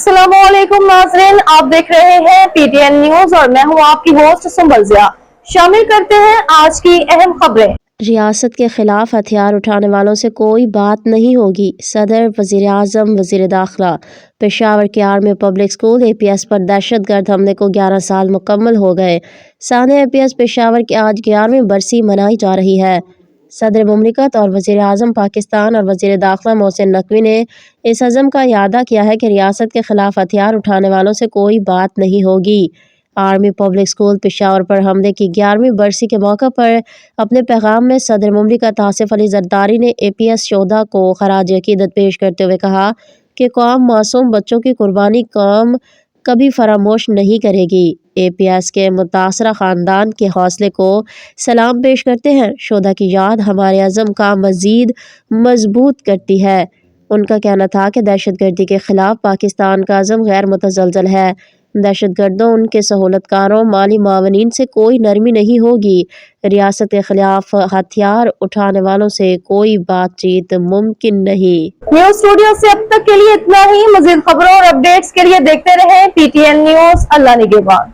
अस्सलाम वालेकुम नाज़रीन, आप देख रहे हैं पीटीएन न्यूज और मैं हूं आपकी होस्ट सुंबल ज़िया। शामिल करते हैं आज की अहम खबरें। रियासत के खिलाफ हथियार उठाने वालों से कोई बात नहीं होगी। सदर, वज़ीर आज़म, वज़ीर दाखिला। पेशावर के आर्मी पब्लिक स्कूल APS पर दहशतगर्द हमले को 11 साल मुकम्मल हो गए। साने APS पेशावर की आज 11वीं बरसी मनाई जा रही है। सदर मुमलिकत और वज़ीर आज़म पाकिस्तान और वज़ीर दाखिला मोहसिन नकवी ने इस अज़म का इयादा किया है कि रियासत के खिलाफ हथियार उठाने वालों से कोई बात नहीं होगी। आर्मी पब्लिक स्कूल पेशावर पर हमले की 11वीं बरसी के मौके पर अपने पैगाम में सदर मुमलिकत आसिफ अली जरदारी ने APS शोधा को खराज अकीदत पेश करते हुए कहा कि कौम मासूम बच्चों की कुर्बानी कौम कभी फरामोश नहीं करेगी। APS के मुतासरा ख़ानदान के हौसले को सलाम पेश करते हैं। शोधा की याद हमारे अज़म का मज़ीद मजबूत करती है। उनका कहना था कि दहशतगर्दी के खिलाफ पाकिस्तान का अज़म गैर मुतज़लज़ल है। दहशतगर्दों, उनके सहूलतकारों, माली मावनीन से कोई नरमी नहीं होगी। रियासत के खिलाफ हथियार उठाने वालों से कोई बातचीत मुमकिन नहीं। न्यूज स्टूडियो से अब तक के लिए इतना ही। मज़ीद खबरों और अपडेट्स के लिए देखते रहें PTN न्यूज। अल्लाह निगहबान।